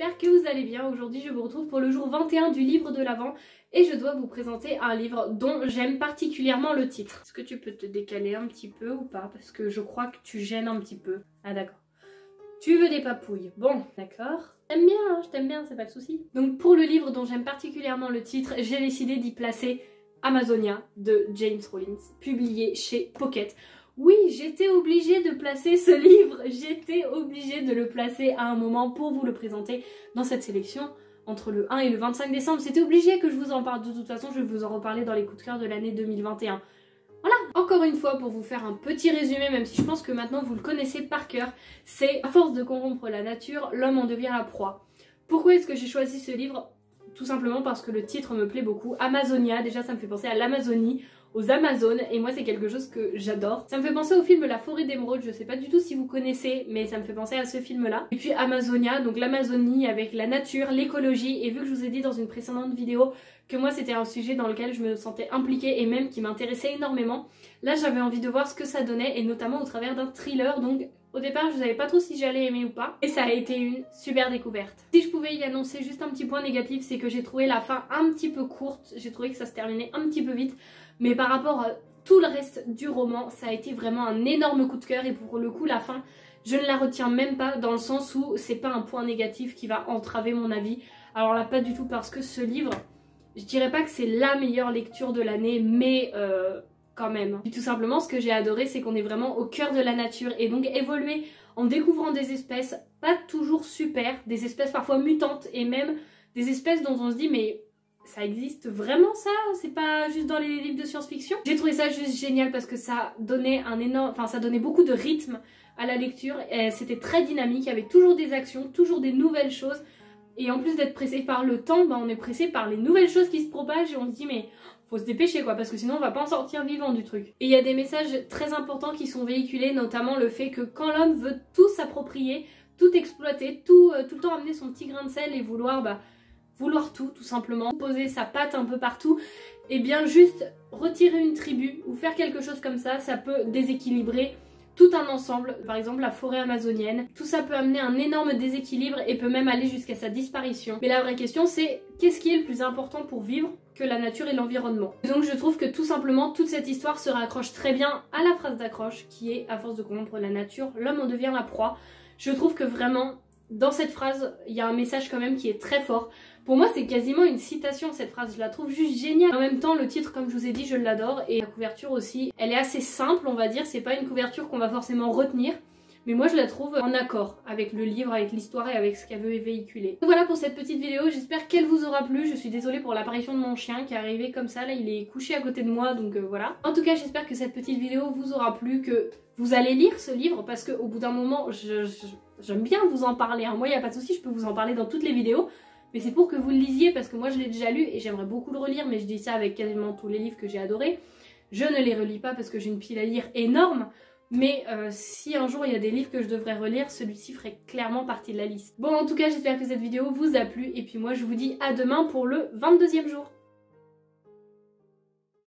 j'espère que vous allez bien. Aujourd'hui je vous retrouve pour le jour 21 du livre de l'Avent et je dois vous présenter un livre dont j'aime particulièrement le titre. Est-ce que tu peux te décaler un petit peu ou pas? Parce que je crois que tu gênes un petit peu. Ah d'accord. Tu veux des papouilles. Bon, d'accord. T'aimes bien, hein, je t'aime bien, c'est pas le souci. Donc pour le livre dont j'aime particulièrement le titre, j'ai décidé d'y placer Amazonia de James Rollins, publié chez Pocket. Oui, j'étais obligée de placer ce livre, j'étais obligée de le placer à un moment pour vous le présenter dans cette sélection entre le 1 et le 25 décembre. C'était obligé que je vous en parle, de toute façon je vais vous en reparler dans les coups de cœur de l'année 2021. Voilà, encore une fois pour vous faire un petit résumé, même si je pense que maintenant vous le connaissez par cœur, c'est à force de corrompre la nature, l'homme en devient la proie. Pourquoi est-ce que j'ai choisi ce livre? Tout simplement parce que le titre me plaît beaucoup. Amazonia, déjà ça me fait penser à l'Amazonie, aux Amazones, et moi c'est quelque chose que j'adore. Ça me fait penser au film La Forêt d'Émeraude, je sais pas du tout si vous connaissez, mais ça me fait penser à ce film là. Et puis Amazonia, donc l'Amazonie avec la nature, l'écologie, et vu que je vous ai dit dans une précédente vidéo que moi c'était un sujet dans lequel je me sentais impliquée et même qui m'intéressait énormément, là j'avais envie de voir ce que ça donnait, et notamment au travers d'un thriller, donc au départ je savais pas trop si j'allais aimer ou pas, et ça a été une super découverte. Si je pouvais y annoncer juste un petit point négatif, c'est que j'ai trouvé la fin un petit peu courte, j'ai trouvé que ça se terminait un petit peu vite, mais par rapport à tout le reste du roman, ça a été vraiment un énorme coup de cœur, et pour le coup la fin, je ne la retiens même pas, dans le sens où c'est pas un point négatif qui va entraver mon avis. Alors là pas du tout, parce que ce livre, je dirais pas que c'est la meilleure lecture de l'année, mais quand même. Et tout simplement ce que j'ai adoré, c'est qu'on est vraiment au cœur de la nature, et donc évoluer en découvrant des espèces pas toujours super, des espèces parfois mutantes, et même des espèces dont on se dit mais ça existe vraiment ça? C'est pas juste dans les livres de science-fiction? J'ai trouvé ça juste génial parce que ça donnait ça donnait beaucoup de rythme à la lecture, c'était très dynamique, il y avait toujours des actions, toujours des nouvelles choses, et en plus d'être pressé par le temps, on est pressé par les nouvelles choses qui se propagent, et on se dit mais faut se dépêcher quoi, parce que sinon on va pas en sortir vivant du truc. Et il y a des messages très importants qui sont véhiculés, notamment le fait que quand l'homme veut tout s'approprier, tout exploiter, tout le temps amener son petit grain de sel et vouloir tout simplement, poser sa patte un peu partout, et bien juste retirer une tribu ou faire quelque chose comme ça, ça peut déséquilibrer tout un ensemble, par exemple la forêt amazonienne. Tout ça peut amener un énorme déséquilibre et peut même aller jusqu'à sa disparition. Mais la vraie question c'est, qu'est-ce qui est le plus important pour vivre que la nature et l'environnement? Donc je trouve que tout simplement toute cette histoire se raccroche très bien à la phrase d'accroche qui est: à force de corrompre la nature, l'homme en devient la proie. Je trouve que vraiment dans cette phrase il y a un message quand même qui est très fort. Pour moi c'est quasiment une citation cette phrase, je la trouve juste géniale. En même temps le titre, comme je vous ai dit, je l'adore, et la couverture aussi, elle est assez simple on va dire, c'est pas une couverture qu'on va forcément retenir, mais moi je la trouve en accord avec le livre, avec l'histoire et avec ce qu'elle veut véhiculer. Donc voilà pour cette petite vidéo, j'espère qu'elle vous aura plu. Je suis désolée pour l'apparition de mon chien qui est arrivé comme ça, là il est couché à côté de moi, donc voilà. En tout cas j'espère que cette petite vidéo vous aura plu, que vous allez lire ce livre, parce qu'au bout d'un moment j'aime bien vous en parler, hein. Moi il n'y a pas de souci, je peux vous en parler dans toutes les vidéos, mais c'est pour que vous le lisiez, parce que moi je l'ai déjà lu et j'aimerais beaucoup le relire, mais je dis ça avec quasiment tous les livres que j'ai adorés. Je ne les relis pas parce que j'ai une pile à lire énorme, mais si un jour il y a des livres que je devrais relire, celui-ci ferait clairement partie de la liste. Bon en tout cas j'espère que cette vidéo vous a plu, et puis moi je vous dis à demain pour le 22e jour.